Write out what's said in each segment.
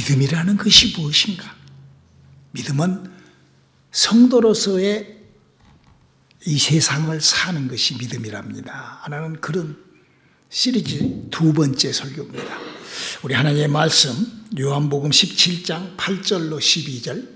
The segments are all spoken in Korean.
믿음이라는 것이 무엇인가? 믿음은 성도로서의 이 세상을 사는 것이 믿음이랍니다. 하나는 그런 시리즈 두 번째 설교입니다. 우리 하나님의 말씀 요한복음 17장 8절로 12절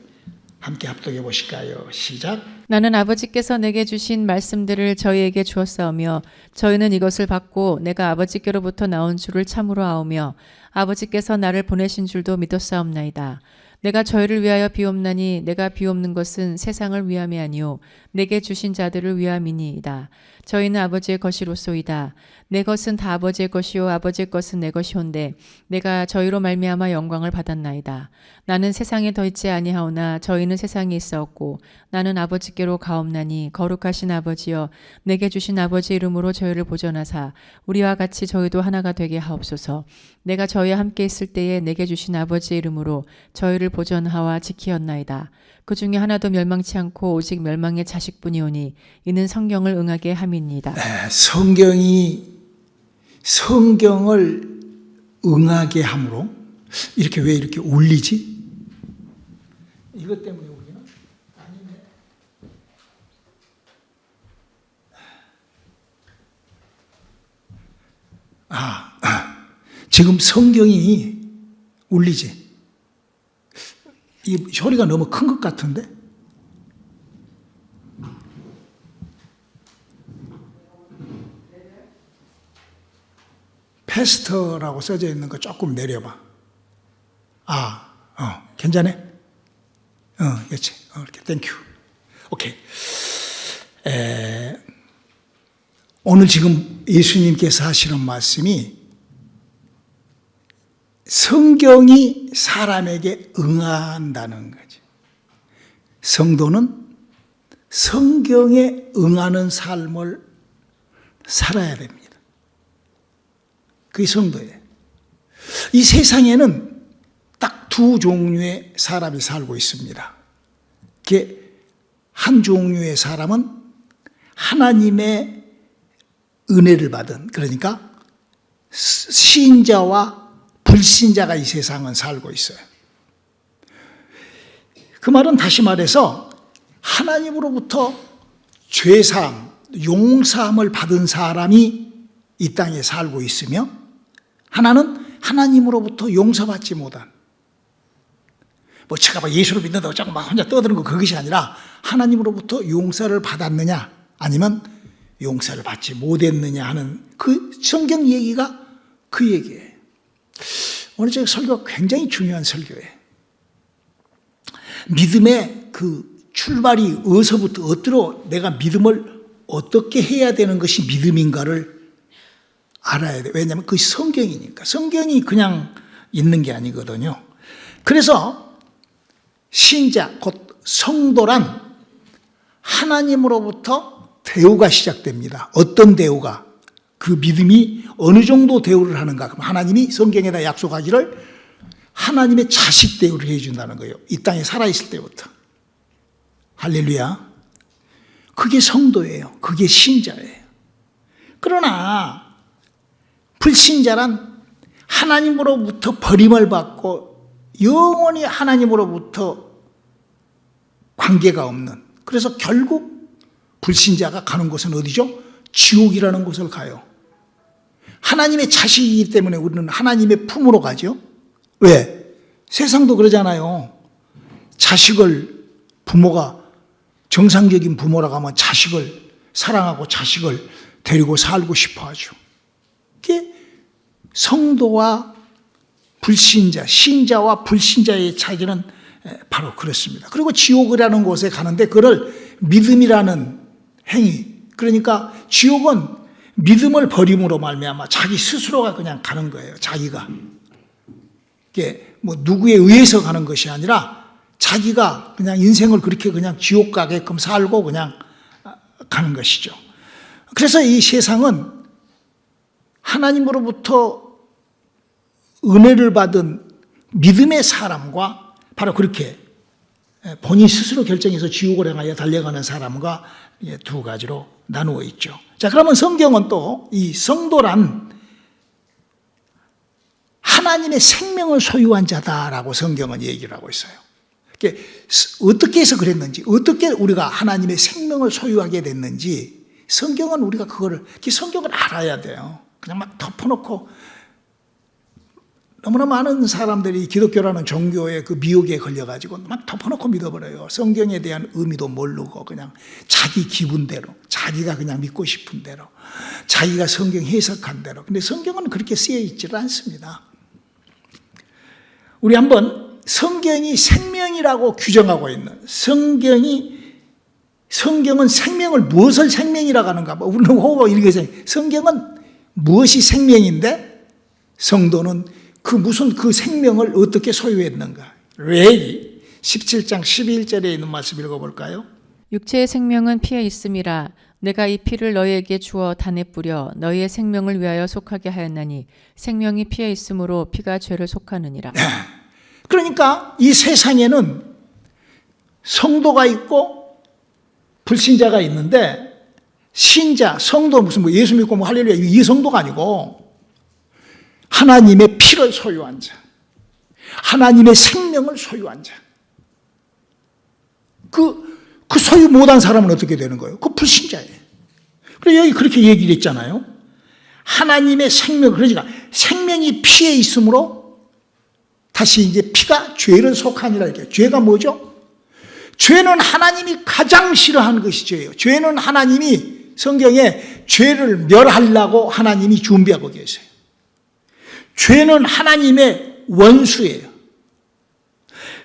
함께 합독해 보실까요? 시작. 나는 아버지께서 내게 주신 말씀들을 저희에게 주었사오며 저희는 이것을 받고 내가 아버지께로부터 나온 줄을 참으로 아오며 아버지께서 나를 보내신 줄도 믿었사옵나이다. 내가 저희를 위하여 비옵나니 내가 비옵는 것은 세상을 위함이 아니요 내게 주신 자들을 위함이니이다. 저희는 아버지의 것이로소이다. 내 것은 다 아버지의 것이요 아버지의 것은 내 것이온데 내가 저희로 말미암아 영광을 받았나이다. 나는 세상에 더 있지 아니하오나 저희는 세상에 있사옵고 나는 아버지께로 가옵나니 거룩하신 아버지여 내게 주신 아버지 이름으로 저희를 보존하사 우리와 같이 저희도 하나가 되게 하옵소서. 내가 저희와 함께 있을 때에 내게 주신 아버지 이름으로 저희를 보존하와 지키었나이다. 그 중에 하나도 멸망치 않고 오직 멸망의 자식뿐이오니 이는 성경을 응하게 함이니이다. 성경을 응하게 함으로 이렇게 왜 이렇게 울리지? 이것 때문에 울리나? 아니네. 지금 성경이 울리지? 이 소리가 너무 큰 것 같은데? 패스터라고 써져 있는 거 조금 내려봐. 괜찮네? 그렇지. 이렇게, 땡큐. 오케이. 오늘 지금 예수님께서 하시는 말씀이 성경이 사람에게 응한다는 거지. 성도는 성경에 응하는 삶을 살아야 됩니다. 그게 성도예요. 이 세상에는 딱 두 종류의 사람이 살고 있습니다. 그게 한 종류의 사람은 하나님의 은혜를 받은, 그러니까 신자와 불신자가 이 세상은 살고 있어요. 그 말은 다시 말해서 하나님으로부터 죄사함, 용서함을 받은 사람이 이 땅에 살고 있으며 하나는 하나님으로부터 용서받지 못한, 제가 예수를 믿는다고 자꾸 막 혼자 떠드는 거 그것이 아니라 하나님으로부터 용서를 받았느냐 아니면 용서를 받지 못했느냐 하는 그 성경 얘기가 그 얘기예요. 오늘 제 설교가 굉장히 중요한 설교예요. 믿음의 그 출발이 어디서부터 어디로 내가 믿음을 어떻게 해야 되는 것이 믿음인가를 알아야 돼요. 왜냐하면 그것이 성경이니까. 성경이 그냥 있는 게 아니거든요. 그래서 신자, 곧 성도란 하나님으로부터 대우가 시작됩니다. 어떤 대우가? 그 믿음이 어느 정도 대우를 하는가? 그럼 하나님이 성경에다 약속하기를 하나님의 자식 대우를 해준다는 거예요. 이 땅에 살아있을 때부터. 할렐루야. 그게 성도예요. 그게 신자예요. 그러나 불신자란 하나님으로부터 버림을 받고 영원히 하나님으로부터 관계가 없는, 그래서 결국 불신자가 가는 곳은 어디죠? 지옥이라는 곳을 가요. 하나님의 자식이기 때문에 우리는 하나님의 품으로 가죠. 왜? 세상도 그러잖아요. 자식을, 부모가 정상적인 부모라고 하면 자식을 사랑하고 자식을 데리고 살고 싶어 하죠. 그게 성도와 불신자, 신자와 불신자의 차이는 바로 그렇습니다. 그리고 지옥이라는 곳에 가는데 그걸 믿음이라는 행위, 그러니까 지옥은 믿음을 버림으로 말미암아 자기 스스로가 그냥 가는 거예요. 자기가. 이게 누구에 의해서 가는 것이 아니라 자기가 그냥 인생을 그렇게 그냥 지옥 가게끔 살고 그냥 가는 것이죠. 그래서 이 세상은 하나님으로부터 은혜를 받은 믿음의 사람과 바로 그렇게 본인 스스로 결정해서 지옥을 향하여 달려가는 사람과 두 가지로 나누어 있죠. 자, 그러면 성경은 또 이 성도란 하나님의 생명을 소유한 자다라고 성경은 얘기를 하고 있어요. 어떻게 해서 그랬는지, 어떻게 우리가 하나님의 생명을 소유하게 됐는지 성경은 우리가 성경을 알아야 돼요. 그냥 막 덮어놓고 너무나 많은 사람들이 기독교라는 종교의 그 미혹에 걸려가지고 막 덮어놓고 믿어버려요. 성경에 대한 의미도 모르고 그냥 자기 기분대로, 자기가 그냥 믿고 싶은 대로, 자기가 성경 해석한 대로. 근데 성경은 그렇게 쓰여 있지를 않습니다. 우리 한번 성경이 생명이라고 규정하고 있는, 성경은 생명을 무엇을 생명이라고 하는가? 우리는 호흡하고 이렇게 해서 성경은 무엇이 생명인데 성도는 그 생명을 어떻게 소유했는가? 레위 17장 12절에 있는 말씀 읽어볼까요? 육체의 생명은 피에 있음이라. 내가 이 피를 너희에게 주어 단에 뿌려 너희의 생명을 위하여 속하게 하였나니 생명이 피에 있으므로 피가 죄를 속하느니라. 그러니까 이 세상에는 성도가 있고 불신자가 있는데, 신자, 성도 무슨 예수 믿고 할렐루야 이 성도가 아니고 하나님의 피를 소유한 자, 하나님의 생명을 소유한 자. 그 소유 못한 사람은 어떻게 되는 거예요? 그 불신자예요. 그래서 여기 그렇게 얘기를 했잖아요. 하나님의 생명, 그러니까 생명이 피에 있으므로 다시 이제 피가 죄를 속하니라 이렇게. 죄가 뭐죠? 죄는 하나님이 가장 싫어하는 것이 죄예요. 죄는 하나님이 성경에 죄를 멸하려고 하나님이 준비하고 계세요. 죄는 하나님의 원수예요.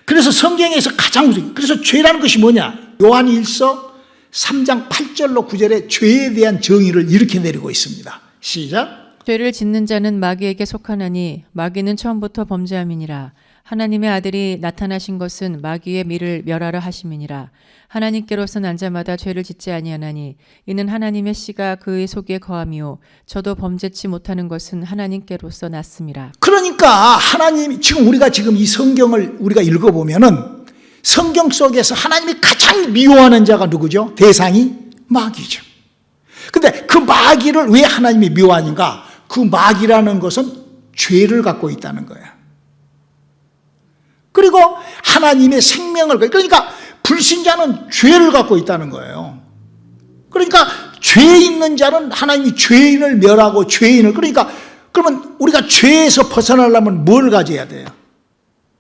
그래서 성경에서 가장 무서워요. 그래서 죄라는 것이 뭐냐? 요한 1서 3장 8절로 9절에 죄에 대한 정의를 이렇게 내리고 있습니다. 시작. 죄를 짓는 자는 마귀에게 속하나니 마귀는 처음부터 범죄함이니라. 하나님의 아들이 나타나신 것은 마귀의 미를 멸하려 하심이니라. 하나님께로서 난 자마다 죄를 짓지 아니하나니 이는 하나님의 씨가 그의 속에 거함이요 저도 범죄치 못하는 것은 하나님께로서 났음이라. 그러니까 하나님, 우리가 이 성경을 우리가 읽어보면은 성경 속에서 하나님이 가장 미워하는 자가 누구죠? 대상이 마귀죠. 근데 그 마귀를 왜 하나님이 미워하는가? 그 마귀라는 것은 죄를 갖고 있다는 거야. 그리고 하나님의 생명을, 그러니까 불신자는 죄를 갖고 있다는 거예요. 그러니까 죄 있는 자는 하나님이 죄인을 멸하고 그러니까 그러면 우리가 죄에서 벗어나려면 뭘 가져야 돼요?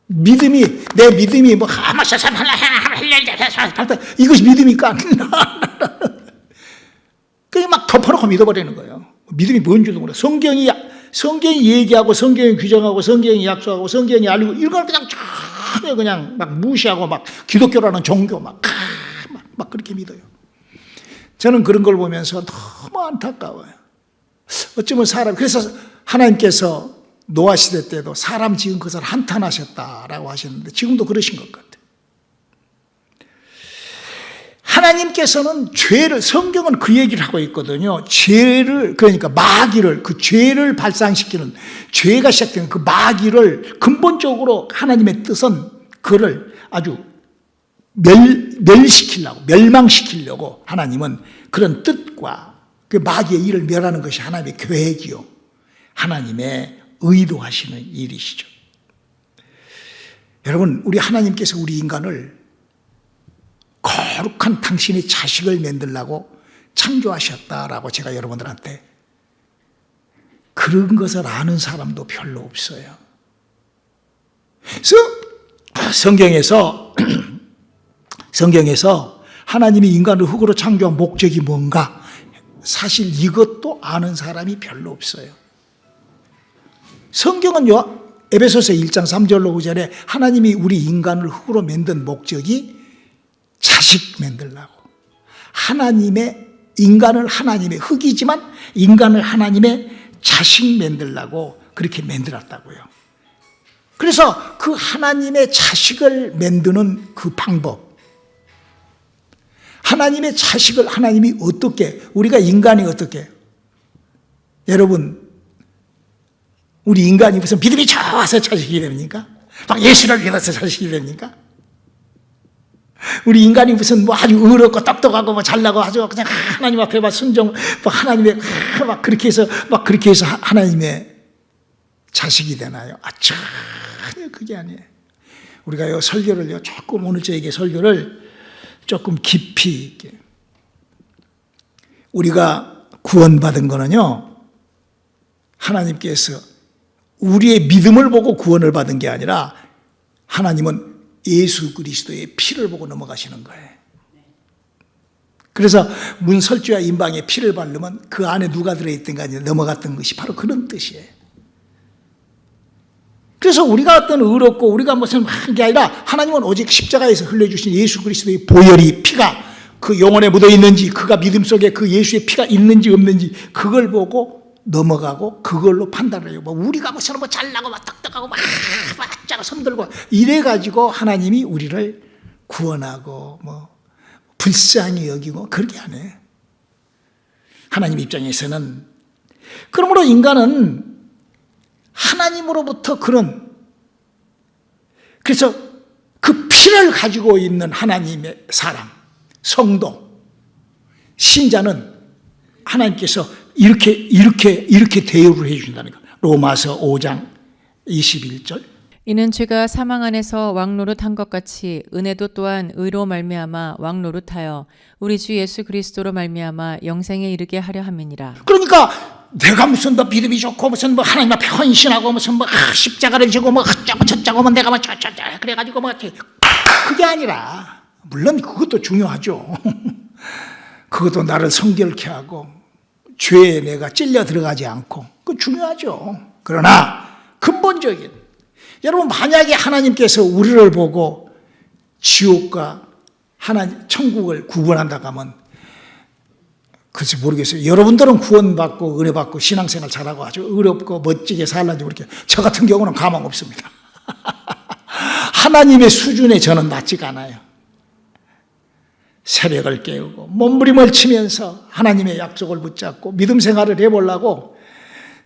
믿음이, 내 믿음이 이것이 믿음이니까 그냥 막 덮어놓고 믿어버리는 거예요. 믿음이 뭔지도 몰라. 성경이 얘기하고, 성경이 규정하고, 성경이 약속하고, 성경이 알리고, 이걸 그냥 막 무시하고, 막 기독교라는 종교 막 그렇게 믿어요. 저는 그런 걸 보면서 너무 안타까워요. 어쩌면 그래서 하나님께서 노아 시대 때도 사람 지은 것을 한탄하셨다라고 하셨는데 지금도 그러신 것 같아요. 하나님께서는 성경은 그 얘기를 하고 있거든요. 그러니까 마귀를, 그 죄를 발상시키는, 죄가 시작되는 그 마귀를 근본적으로 하나님의 뜻은 그를 아주 멸망시키려고 하나님은 그런 뜻과 그 마귀의 일을 멸하는 것이 하나님의 계획이요, 하나님의 의도하시는 일이시죠. 여러분, 우리 하나님께서 우리 인간을 거룩한 당신의 자식을 만들라고 창조하셨다라고 제가 여러분들한테, 그런 것을 아는 사람도 별로 없어요. 그래서 성경에서 하나님이 인간을 흙으로 창조한 목적이 뭔가, 사실 이것도 아는 사람이 별로 없어요. 성경은 에베소서 1장 3절로 5절에 하나님이 우리 인간을 흙으로 만든 목적이 자식 만들라고, 인간을 하나님의, 흙이지만 인간을 하나님의 자식 만들라고 그렇게 만들었다고요. 그래서 그 하나님의 자식을 만드는 그 방법, 하나님의 자식을 하나님이 어떻게, 우리가 인간이 어떻게, 여러분, 우리 인간이 무슨 믿음이 좋아서 자식이 됩니까? 막 예수를 믿어서 자식이 됩니까? 우리 인간이 무슨 아주 의롭고 똑똑하고 잘나고 아주 그냥 하나님 앞에 막 순종, 하나님의 그렇게 해서 하나님의 자식이 되나요? 전혀 그게 아니에요. 우리가 요 설교를요, 조금 오늘 저에게 설교를 조금 깊이 있게. 우리가 구원받은 거는요, 하나님께서 우리의 믿음을 보고 구원을 받은 게 아니라 하나님은 예수 그리스도의 피를 보고 넘어가시는 거예요. 그래서 문설주와 임방에 피를 바르면 그 안에 누가 들어있든가 넘어갔던 것이 바로 그런 뜻이에요. 그래서 우리가 어떤 의롭고 우리가 무슨 한 게 아니라 하나님은 오직 십자가에서 흘려주신 예수 그리스도의 보혈이 피가 그 영혼에 묻어 있는지, 그가 믿음 속에 그 예수의 피가 있는지 없는지 그걸 보고 넘어가고 그걸로 판단을 해요. 뭐 우리가 무슨 뭐 잘나고 막 똑똑하고 막 짜고 손들고 이래 가지고 하나님이 우리를 구원하고 뭐 불쌍히 여기고 그렇게 안 해요. 하나님 입장에서는. 그러므로 인간은 하나님으로부터 그래서 그 피를 가지고 있는 하나님의 사람, 성도, 신자는 하나님께서 이렇게 대우를 해 주신다는 거. 로마서 5장 21절. 이는 죄가 사망 안에서 왕노릇한 것 같이 은혜도 또한 의로 말미암아 왕노릇하여 우리 주 예수 그리스도로 말미암아 영생에 이르게 하려 함이니라. 그러니까 내가 무슨 더 믿음이 좋고 무슨 뭐 하나님 앞에 헌신하고 무슨 뭐 십자가를 지고 뭐 어쩌고 저쩌고 뭐 내가 뭐 저쩌자 그래가지고 뭐 그게 아니라, 물론 그것도 중요하죠. 그것도 나를 성결케 하고 죄에 내가 찔려 들어가지 않고 그거 중요하죠. 그러나 근본적인, 여러분 만약에 하나님께서 우리를 보고 지옥과 하나님 천국을 구분한다고 하면 글쎄 모르겠어요. 여러분들은 구원받고 은혜받고 신앙생활 잘하고 아주 의롭고 멋지게 살는지 모르겠어요. 저 같은 경우는 가망 없습니다. 하나님의 수준에 저는 맞지가 않아요. 새벽을 깨우고 몸부림을 치면서 하나님의 약속을 붙잡고 믿음 생활을 해보려고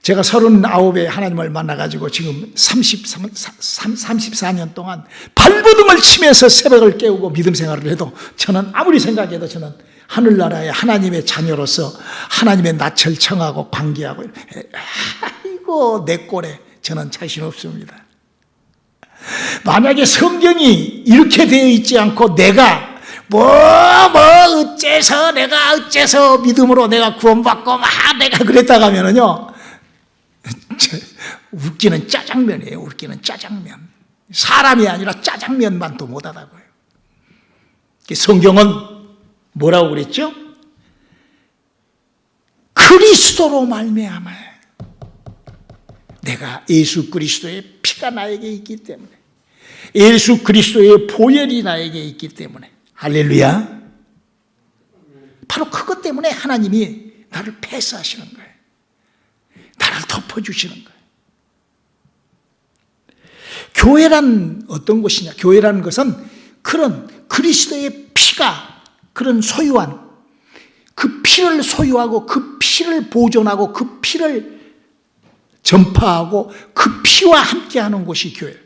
제가 39에 하나님을 만나가지고 지금 34년 동안 발버둥을 치면서 새벽을 깨우고 믿음 생활을 해도 저는 아무리 생각해도 저는 하늘나라의 하나님의 자녀로서 하나님의 낯을 청하고 관계하고 아이고 내 꼴에 저는 자신 없습니다. 만약에 성경이 이렇게 되어 있지 않고 내가 내가 어째서 믿음으로 내가 구원받고 내가 그랬다가 하면은요, 웃기는 짜장면이에요. 웃기는 짜장면. 사람이 아니라 짜장면만 또 못하다고요. 성경은 뭐라고 그랬죠? 그리스도로 말미암아 내가 예수 그리스도의 피가 나에게 있기 때문에, 예수 그리스도의 보혈이 나에게 있기 때문에, 할렐루야. 바로 그것 때문에 하나님이 나를 패스하시는 거예요. 나를 덮어주시는 거예요. 교회란 어떤 것이냐? 교회라는 것은 그런 그리스도의 피가 그런 소유한 그 피를 소유하고 그 피를 보존하고 그 피를 전파하고 그 피와 함께하는 곳이 교회예요.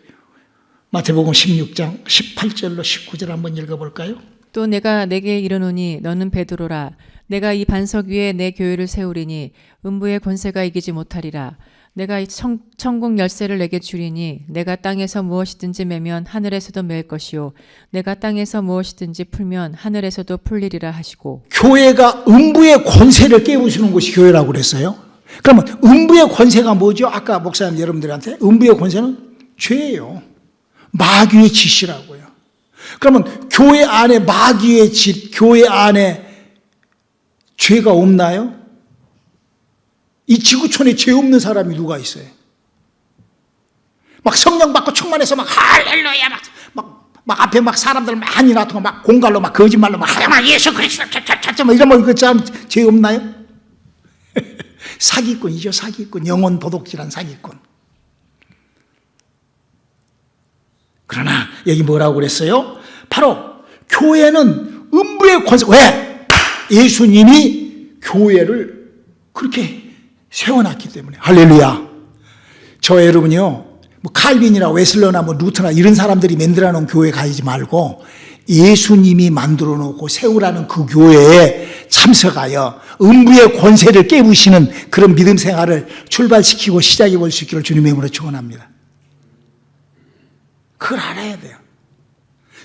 마태복음 16장 18절로 19절 한번 읽어볼까요? 또 내가 내게 이르노니 너는 베드로라. 내가 이 반석 위에 내 교회를 세우리니 음부의 권세가 이기지 못하리라. 내가 이 천국 열쇠를 내게 주리니 내가 땅에서 무엇이든지 매면 하늘에서도 맬 것이요 내가 땅에서 무엇이든지 풀면 하늘에서도 풀리리라 하시고. 교회가 음부의 권세를 깨우치는 곳이 교회라고 그랬어요. 그러면 음부의 권세가 뭐죠? 아까 목사님 여러분들한테 음부의 권세는 죄예요. 마귀의 짓이라고요. 그러면 교회 안에 마귀의 짓, 교회 안에 죄가 없나요? 이 지구촌에 죄 없는 사람이 누가 있어요? 막 성령 받고 충만해서 막 할렐루야 막 앞에 막 사람들 많이 나타나고 막 공갈로 막 거짓말로 막 예수 그리스도 막 이러면 그 사람 죄 없나요? 사기꾼이죠, 사기꾼. 영혼 도둑질한 사기꾼. 그러나 여기 뭐라고 그랬어요? 바로 교회는 음부의 권세. 왜? 예수님이 교회를 그렇게 세워놨기 때문에. 할렐루야. 저 여러분이요, 뭐 칼빈이나 웨슬러나 뭐 루터나 이런 사람들이 만들어 놓은 교회 가지 말고 예수님이 만들어 놓고 세우라는 그 교회에 참석하여 음부의 권세를 깨부시는 그런 믿음 생활을 출발시키고 시작해 볼 수 있기를 주님의 이름으로 축원합니다. 그걸 알아야 돼요.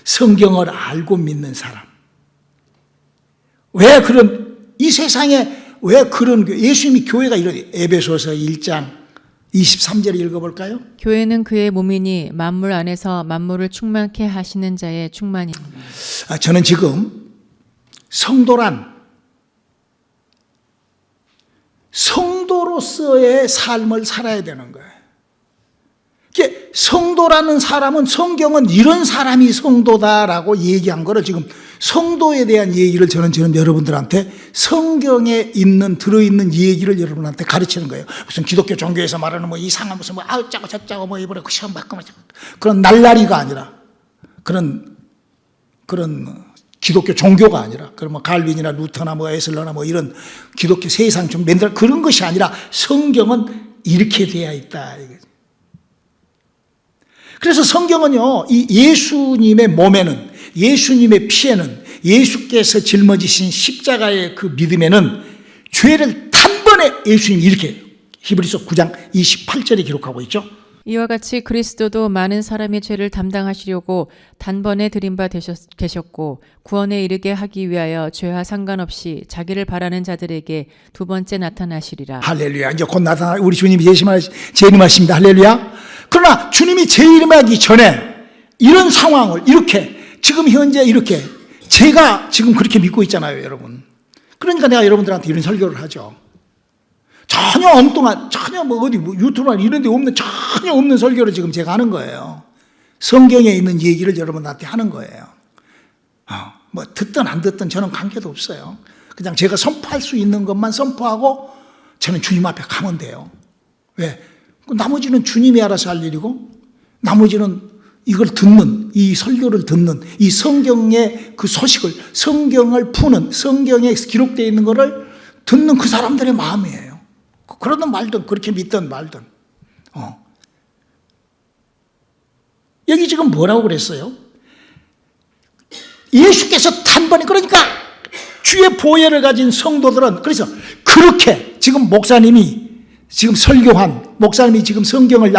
성경을 알고 믿는 사람. 왜 이 세상에 왜 예수님이 교회가 이런, 에베소서 1장 23절을 읽어볼까요? 교회는 그의 몸이니 만물 안에서 만물을 충만케 하시는 자의 충만입니다. 저는 지금 성도란 성도로서의 삶을 살아야 되는 거예요. 성도라는 사람은 성경은 이런 사람이 성도다라고 얘기한 거를 지금 성도에 대한 얘기를 저는 여러분들한테 성경에 들어있는 얘기를 여러분한테 가르치는 거예요. 무슨 기독교 종교에서 말하는 이상한 무슨 아우짜고 저짜고 이번에 시험 받고 그런 날라리가 아니라 그런 기독교 종교가 아니라 그런 갈빈이나 루터나 에슬러나 이런 기독교 세상 좀 맨날 그런 것이 아니라 성경은 이렇게 되어 있다. 그래서 성경은요, 이 예수님의 몸에는, 예수님의 피에는, 예수께서 짊어지신 십자가의 그 믿음에는 죄를 단번에 예수님이 이렇게 히브리서 9장 28절에 기록하고 있죠. 이와 같이 그리스도도 많은 사람의 죄를 담당하시려고 단번에 드린 바 계셨고 구원에 이르게 하기 위하여 죄와 상관없이 자기를 바라는 자들에게 두 번째 나타나시리라. 할렐루야. 이제 곧 우리 주님이 재림하십니다. 할렐루야. 그러나 주님이 재림하기 전에 이런 상황을 이렇게 지금 현재 이렇게 제가 지금 그렇게 믿고 있잖아요, 여러분. 그러니까 내가 여러분들한테 이런 설교를 하죠. 전혀 엉뚱한, 전혀 어디 유튜브나 이런 데 없는, 전혀 없는 설교를 지금 제가 하는 거예요. 성경에 있는 얘기를 여러분한테 하는 거예요. 듣든 안 듣든 저는 관계도 없어요. 그냥 제가 선포할 수 있는 것만 선포하고 저는 주님 앞에 가면 돼요. 왜? 나머지는 주님이 알아서 할 일이고, 나머지는 이걸 듣는, 이 설교를 듣는, 이 성경의 그 소식을, 성경을 푸는, 성경에 기록되어 있는 것을 듣는 그 사람들의 마음이에요. 그러든 말든, 그렇게 믿든 말든. 여기 지금 뭐라고 그랬어요? 예수께서 단번에, 그러니까 주의 보혈을 가진 성도들은, 그래서 그렇게 지금 목사님이 지금 설교한, 목사님이 지금 성경을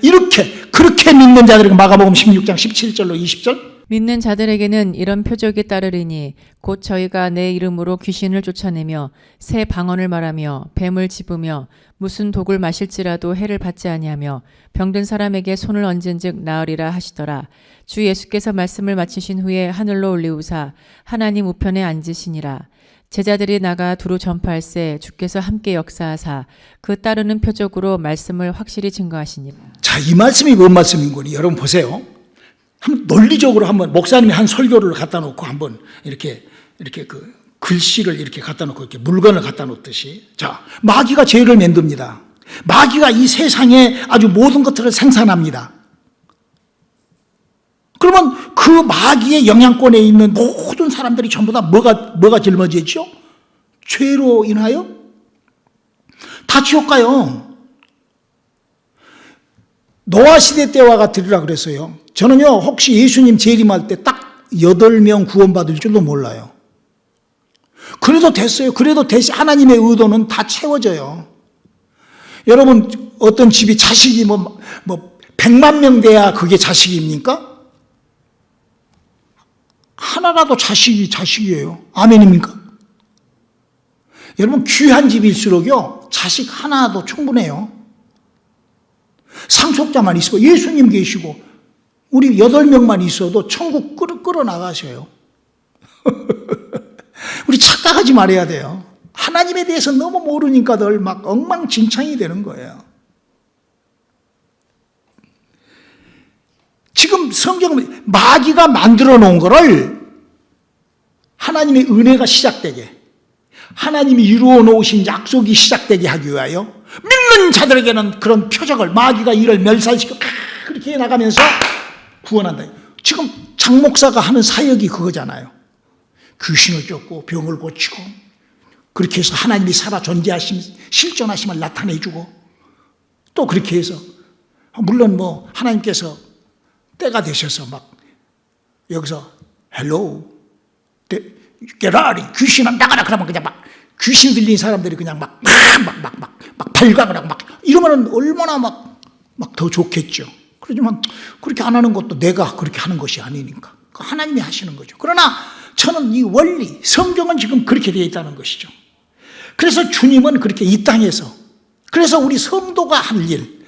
이렇게, 그렇게 믿는 자들에게 마가복음 16장 17절로 20절. 믿는 자들에게는 이런 표적이 따르리니 곧 저희가 내 이름으로 귀신을 쫓아내며 새 방언을 말하며 뱀을 집으며 무슨 독을 마실지라도 해를 받지 아니하며 병든 사람에게 손을 얹은즉 나으리라 하시더라. 주 예수께서 말씀을 마치신 후에 하늘로 올리우사 하나님 우편에 앉으시니라. 제자들이 나가 두루 전파할세 주께서 함께 역사하사 그 따르는 표적으로 말씀을 확실히 증거하시니라. 자, 이 말씀이 뭔 말씀인 거니? 여러분 보세요. 한번 논리적으로 한번 목사님이 한 설교를 갖다 놓고 한번 이렇게 그 글씨를 이렇게 갖다 놓고 이렇게 물건을 갖다 놓듯이, 자, 마귀가 죄를 만듭니다. 마귀가 이 세상에 아주 모든 것들을 생산합니다. 그러면 그 마귀의 영향권에 있는 모든 사람들이 전부 다 뭐가 짊어지죠? 죄로 인하여 다 지옥 가요. 노아 시대 때와 같으리라 그랬어요. 저는요, 혹시 예수님 재림할 때 딱 8명 구원받을 줄도 몰라요. 그래도 됐어요. 그래도 하나님의 의도는 다 채워져요. 여러분, 어떤 집이 자식이 100만 명 돼야 그게 자식입니까? 하나라도 자식이에요. 아멘입니까? 여러분, 귀한 집일수록요, 자식 하나도 충분해요. 상속자만 있고 예수님 계시고 우리 8명만 있어도 천국 끌어 나가셔요. 우리 착각하지 말아야 돼요. 하나님에 대해서 너무 모르니까들 막 엉망진창이 되는 거예요. 지금 성경은 마귀가 만들어 놓은 거를 하나님의 은혜가 시작되게, 하나님이 이루어 놓으신 약속이 시작되게 하기 위하여 믿는 자들에게는 그런 표적을, 마귀가 이를 멸살시켜 그렇게 나가면서 구원한다. 지금 장 목사가 하는 사역이 그거잖아요. 귀신을 쫓고 병을 고치고 그렇게 해서 하나님이 살아 존재하심, 실존하심을 나타내주고, 또 그렇게 해서 물론 하나님께서 때가 되셔서 막 여기서 헬로우 깨라리 귀신아 나가라 그러면 그냥 막 귀신 들린 사람들이 그냥 막 발광을 하고 막 이러면은 얼마나 막 더 좋겠죠. 그렇지만 그렇게 안 하는 것도 내가 그렇게 하는 것이 아니니까 하나님이 하시는 거죠. 그러나 저는 이 원리, 성경은 지금 그렇게 되어 있다는 것이죠. 그래서 주님은 그렇게 이 땅에서, 그래서 우리 성도가 할 일,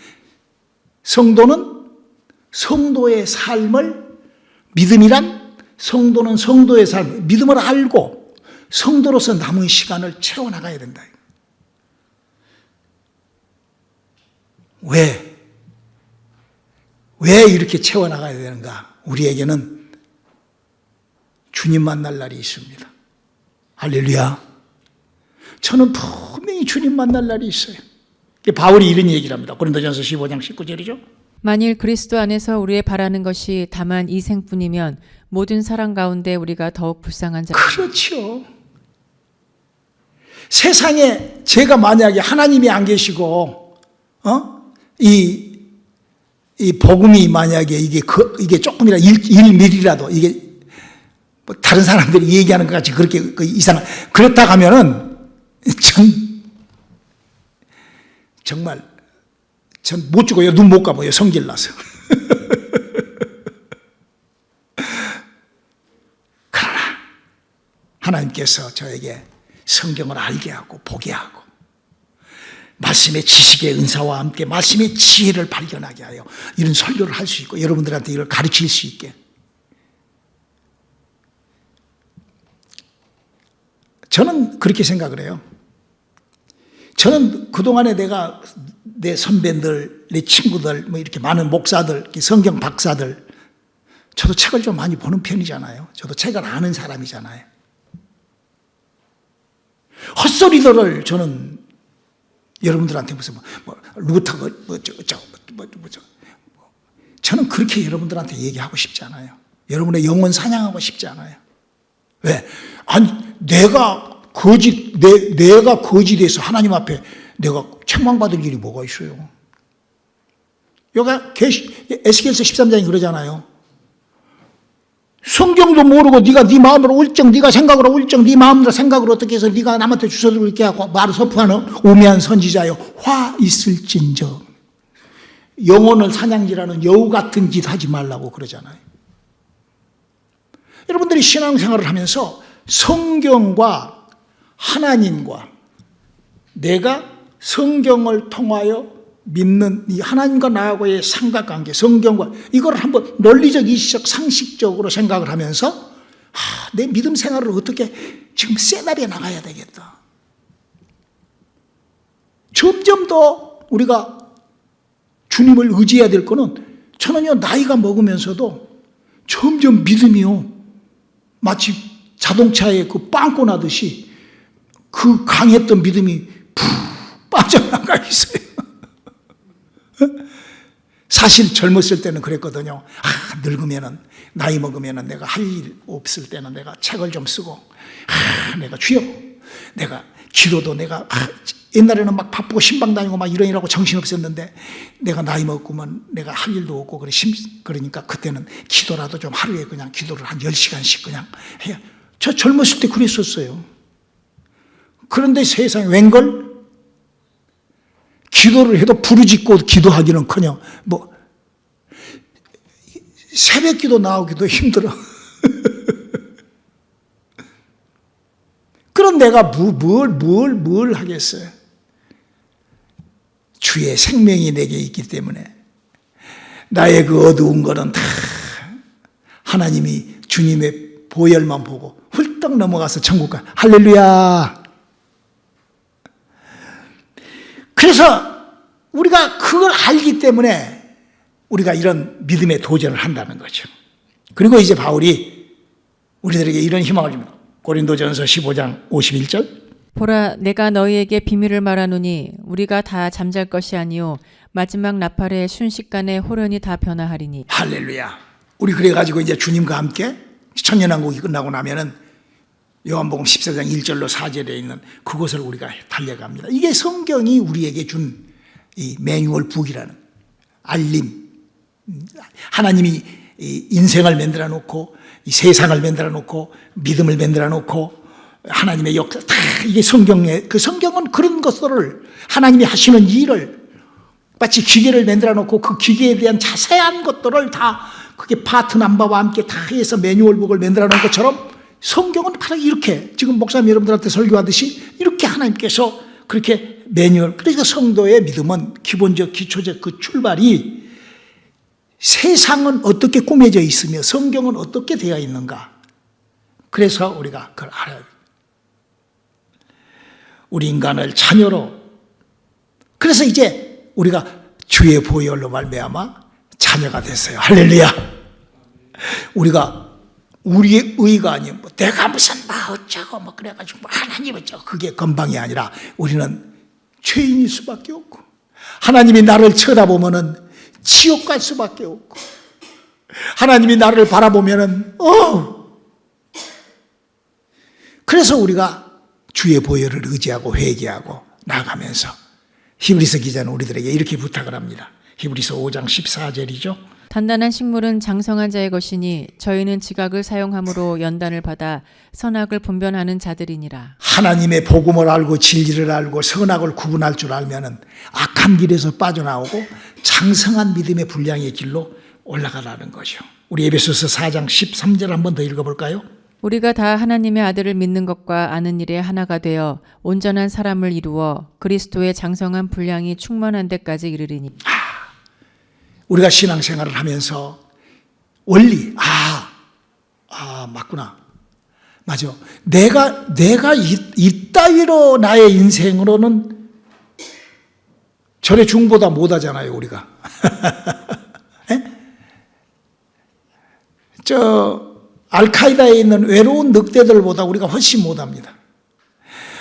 성도는 성도의 삶을, 믿음이란 성도는 성도의 삶, 믿음을 알고 성도로서 남은 시간을 채워나가야 된다. 왜 이렇게 채워나가야 되는가? 우리에게는 주님 만날 날이 있습니다. 할렐루야. 저는 분명히 주님 만날 날이 있어요. 바울이 이런 얘기를 합니다. 고린도전서 15장 19절이죠. 만일 그리스도 안에서 우리의 바라는 것이 다만 이 생뿐이면 모든 사람 가운데 우리가 더욱 불쌍한 자. 그렇죠. 세상에 제가 만약에 하나님이 안 계시고 이 복음이 만약에 이게 조금이라 1mm라도 이게 뭐 다른 사람들이 얘기하는 것 같이 그렇게 이상한 그렇다 하면은 정말 전 못 죽어요. 눈 못 감아요. 성질 나서. 그러나 하나님께서 저에게 성경을 알게 하고 보게 하고 말씀의 지식의 은사와 함께 말씀의 지혜를 발견하게 하여 이런 설교를 할 수 있고 여러분들한테 이걸 가르칠 수 있게, 저는 그렇게 생각을 해요. 저는 그동안에 내가 내 선배들, 내 친구들, 뭐 이렇게 많은 목사들, 성경 박사들, 저도 책을 좀 많이 보는 편이잖아요. 저도 책을 아는 사람이잖아요. 헛소리들을 저는 여러분들한테 무슨 루터가 저는 그렇게 여러분들한테 얘기하고 싶지 않아요. 여러분의 영혼 사냥하고 싶지 않아요. 왜? 아니 내가 거짓돼서 하나님 앞에 내가 책망받을 일이 뭐가 있어요? 여기 에스겔서 13장이 그러잖아요. 성경도 모르고 네가 네 마음으로 울정, 네가 생각으로 울정, 네 마음으로 생각으로 어떻게 해서 네가 남한테 주소를 이렇게 하고 말을 선포하는 우매한 선지자여 화 있을진저. 영혼을 사냥질하는 여우 같은 짓 하지 말라고 그러잖아요. 여러분들이 신앙생활을 하면서 성경과 하나님과 내가 성경을 통하여 믿는 이 하나님과 나하고의 삼각관계, 성경과 이걸 한번 논리적, 이시적, 상식적으로 생각을 하면서 내 믿음 생활을 어떻게 지금 셋업해 나가야 되겠다. 점점 더 우리가 주님을 의지해야 될 거는 저는요 나이가 먹으면서도 점점 믿음이요 마치 자동차에 그 빵꾸 나듯이 그 강했던 믿음이 푹 빠져나가 있어요. 사실 젊었을 때는 그랬거든요. 늙으면은 나이 먹으면은 내가 할 일 없을 때는 내가 책을 좀 쓰고 내가 주여 내가 기도도 내가 옛날에는 막 바쁘고 신방 다니고 막 이러느라고 정신없었는데 내가 나이 먹으면 내가 할 일도 없고 그러니까 그때는 기도라도 좀 하루에 그냥 기도를 한 10시간씩 그냥 해요. 저 젊었을 때 그랬었어요. 그런데 세상에 웬걸 기도를 해도 부르짖고 기도하기는커녕 뭐 새벽 기도 나오기도 힘들어. 그럼 내가 뭘 하겠어요? 주의 생명이 내게 있기 때문에 나의 그 어두운 거는 다 하나님이 주님의 보혈만 보고 훌떡 넘어가서 천국 가. 할렐루야. 그래서 우리가 그걸 알기 때문에 우리가 이런 믿음의 도전을 한다는 거죠. 그리고 이제 바울이 우리들에게 이런 희망을 줍니다. 고린도전서 15장 51절. 보라, 내가 너희에게 비밀을 말하노니 우리가 다 잠잘 것이 아니요 마지막 나팔의 순식간에 호련히 다 변화하리니. 할렐루야. 우리 그래가지고 이제 주님과 함께 천년왕국이 끝나고 나면은 요한복음 14장 1절로 4절에 있는 그곳을 우리가 달려갑니다. 이게 성경이 우리에게 준 이 매뉴얼 북이라는 알림. 하나님이 이 인생을 만들어 놓고 이 세상을 만들어 놓고 믿음을 만들어 놓고 하나님의 역사 다 이게 성경에 그 성경은 그런 것들을 하나님이 하시는 일을 마치 기계를 만들어 놓고 그 기계에 대한 자세한 것들을 다 그게 파트 넘버와 함께 다 해서 매뉴얼북을 만들어 놓은 것처럼 성경은 바로 이렇게 지금 목사님 여러분들한테 설교하듯이 이렇게 하나님께서 그렇게 매뉴얼. 그러니까 성도의 믿음은 기본적 기초적 그 출발이 세상은 어떻게 꾸며져 있으며 성경은 어떻게 되어 있는가. 그래서 우리가 그걸 알아야 돼요. 우리 인간을 자녀로. 그래서 이제 우리가 주의 보혈로 말미암아 자녀가 됐어요. 할렐루야. 우리가 우리의 의가 아니면 뭐 내가 무슨 어쩌고 뭐 그래가지고 하나님 어쩌고 그게 건방이 아니라 우리는 죄인일 수밖에 없고 하나님이 나를 쳐다보면은 지옥 갈 수밖에 없고 하나님이 나를 바라보면은 그래서 우리가 주의 보혈을 의지하고 회개하고 나아가면서 히브리서 기자는 우리들에게 이렇게 부탁을 합니다. 히브리서 5장 14절이죠. 단단한 식물은 장성한 자의 것이니 저희는 지각을 사용함으로 연단을 받아 선악을 분별하는 자들이니라. 하나님의 복음을 알고 진리를 알고 선악을 구분할 줄 알면은 악한 길에서 빠져나오고 장성한 믿음의 분량의 길로 올라가라는 거죠. 우리 에베소서 4장 13절 한번 더 읽어볼까요? 우리가 다 하나님의 아들을 믿는 것과 아는 일에 하나가 되어 온전한 사람을 이루어 그리스도의 장성한 분량이 충만한 데까지 이르리니. 우리가 신앙생활을 하면서 원리 맞구나. 맞아. 내가 이따위로 나의 인생으로는 절의 중보다 못하잖아요, 우리가. 알카이다에 있는 외로운 늑대들보다 우리가 훨씬 못합니다.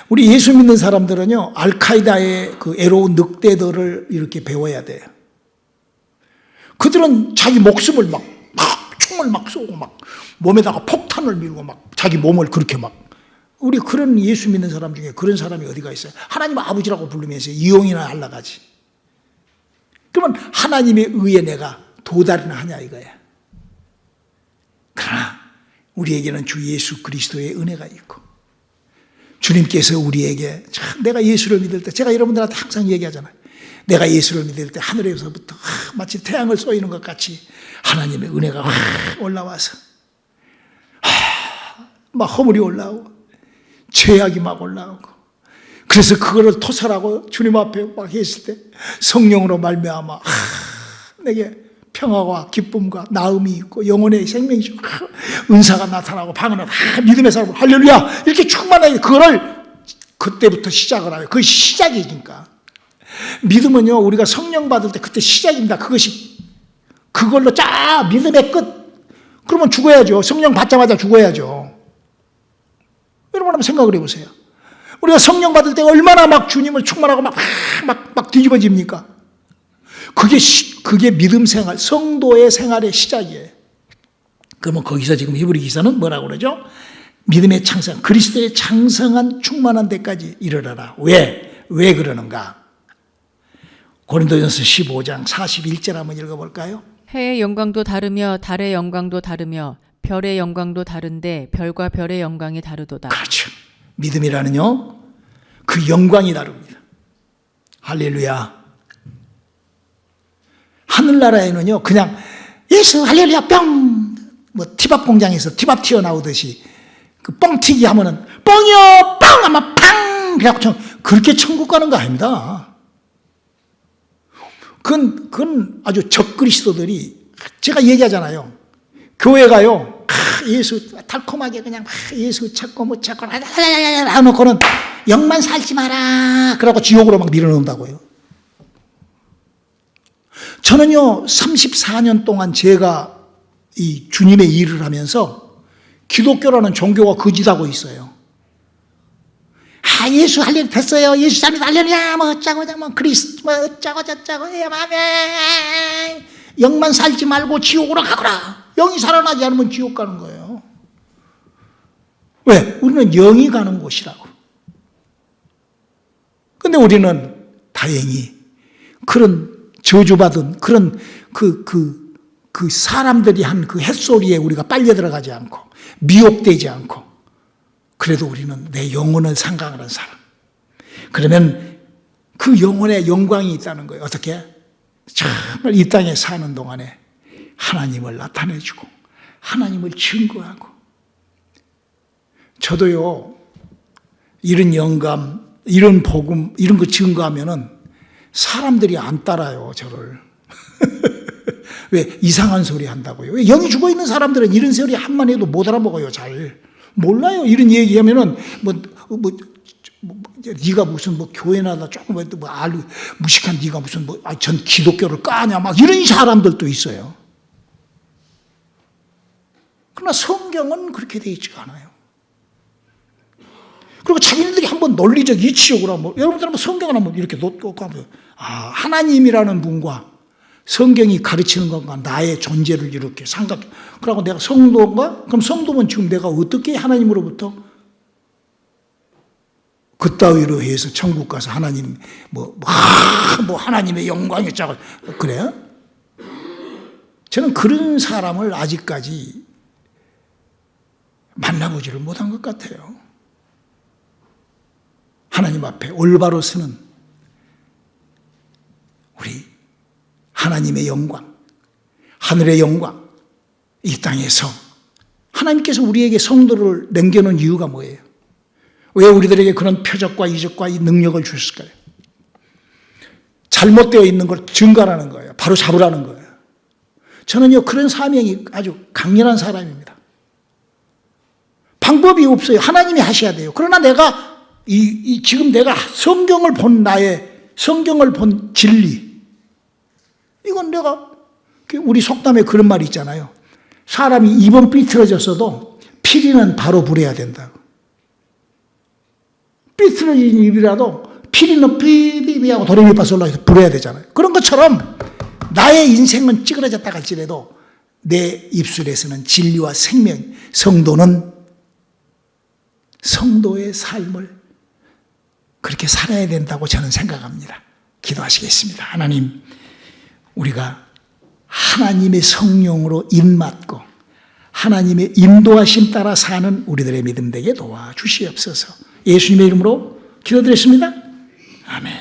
우리 예수 믿는 사람들은요, 알카이다의 그 외로운 늑대들을 이렇게 배워야 돼요. 그들은 자기 목숨을 막 총을 막 쏘고 막 몸에다가 폭탄을 밀고 막 자기 몸을 그렇게 막 우리 그런 예수 믿는 사람 중에 그런 사람이 어디가 있어요? 하나님 아버지라고 부르면서 이용이나 하려가지. 그러면 하나님의 의에 내가 도달이나 하냐 이거야. 그러나 우리에게는 주 예수 그리스도의 은혜가 있고 주님께서 우리에게 참 내가 예수를 믿을 때 제가 여러분들한테 항상 얘기하잖아요. 내가 예수를 믿을 때 하늘에서부터 마치 태양을 쏘이는 것 같이 하나님의 은혜가 올라와서 막 허물이 올라오고 죄악이 막 올라오고 그래서 그거를 토설하고 주님 앞에 막 했을 때 성령으로 말미암아 내게 평화와 기쁨과 나음이 있고 영혼의 생명이 있고 은사가 나타나고 방언은 믿음의 사람 할렐루야 이렇게 충만하게 그거를 그때부터 시작을 하요. 그것이 시작이니까. 믿음은요, 우리가 성령 받을 때 그때 시작입니다. 그걸로 믿음의 끝. 그러면 죽어야죠. 성령 받자마자 죽어야죠. 여러분 한번 생각을 해보세요. 우리가 성령 받을 때 얼마나 막 주님을 충만하고 막 뒤집어집니까? 그게 믿음 생활, 성도의 생활의 시작이에요. 그러면 거기서 지금 히브리 기사는 뭐라고 그러죠? 믿음의 창성, 그리스도의 장성한 충만한 데까지 이르러라. 왜 그러는가? 고린도전서 15장 41절 한번 읽어볼까요? 해의 영광도 다르며 달의 영광도 다르며 별의 영광도 다른데 별과 별의 영광이 다르도다. 그렇죠. 믿음이라는요, 그 영광이 다릅니다. 할렐루야. 하늘나라에는요, 그냥 예수 할렐루야 뿅! 뭐 티밥 공장에서 티밥 튀어나오듯이 그 뻥튀기 하면은 뻥이요! 빵! 하면 팡! 그래갖고 그렇게 천국 가는 거 아닙니다. 그건 아주 적그리스도들이 제가 얘기하잖아요. 교회가요, 예수 달콤하게 그냥 예수 찾고 못 찾고 하놓고는 영만 살지 마라. 그러고 지옥으로 막 밀어넣는다고요. 저는요, 34년 동안 제가 이 주님의 일을 하면서 기독교라는 종교가 거짓하고 있어요. 예수 할렐루야 됐어요. 예수 잘못 할렐루야 뭐 어쩌고 뭐 그리스도 뭐 어쩌고 저쩌고 아멘. 영만 살지 말고 지옥으로 가거라. 영이 살아나지 않으면 지옥 가는 거예요. 왜? 우리는 영이 가는 곳이라고. 근데 우리는 다행히 그런 저주받은 그런 그 그 사람들이 한 그 햇소리에 우리가 빨려 들어가지 않고 미혹되지 않고 그래도 우리는 내 영혼을 생각하는 사람. 그러면 그 영혼의 영광이 있다는 거예요. 어떻게? 정말 이 땅에 사는 동안에 하나님을 나타내주고 하나님을 증거하고. 저도요, 이런 영감, 이런 복음, 이런 거 증거하면은 사람들이 안 따라요, 저를. 왜? 이상한 소리 한다고요. 왜? 영이 죽어 있는 사람들은 이런 소리 한만 해도 못 알아먹어요, 잘. 몰라요. 이런 얘기하면은, 네가 무슨 교회 나다 조금 무식한 네가 무슨 전 기독교를 까냐, 막 이런 사람들도 있어요. 그러나 성경은 그렇게 되어 있지가 않아요. 그리고 자기네들이 한번 논리적 이치적으로 한번, 여러분들 한번 성경을 한번 이렇게 놓고 하면, 하나님이라는 분과 성경이 가르치는 것과 나의 존재를 이렇게 생각해. 그러고 내가 성도인가? 그럼 성도면 지금 내가 어떻게 하나님으로부터 그따위로 해서 천국 가서 하나님, 하나님의 영광이 짜고, 그래요? 저는 그런 사람을 아직까지 만나보지를 못한 것 같아요. 하나님 앞에 올바로 서는 우리 하나님의 영광, 하늘의 영광, 이 땅에서 하나님께서 우리에게 성도를 남겨놓은 이유가 뭐예요? 왜 우리들에게 그런 표적과 이적과 이 능력을 주셨을까요? 잘못되어 있는 걸 증가하는 거예요. 바로 잡으라는 거예요. 저는요, 그런 사명이 아주 강렬한 사람입니다. 방법이 없어요. 하나님이 하셔야 돼요. 그러나 내가 지금 내가 성경을 본 성경을 본 진리, 이건 내가, 우리 속담에 그런 말이 있잖아요. 사람이 입은 삐뚤어졌어도 피리는 바로 부려야 된다고. 삐뚤어진 입이라도 피리는 삐삐삐하고 도레미파솔라에서 부려야 되잖아요. 그런 것처럼 나의 인생은 찌그러졌다 할지라도 내 입술에서는 진리와 생명, 성도는 성도의 삶을 그렇게 살아야 된다고 저는 생각합니다. 기도하시겠습니다. 하나님, 우리가 하나님의 성령으로 입맞고 하나님의 인도하심 따라 사는 우리들의 믿음 되게 도와주시옵소서. 예수님의 이름으로 기도드렸습니다. 아멘.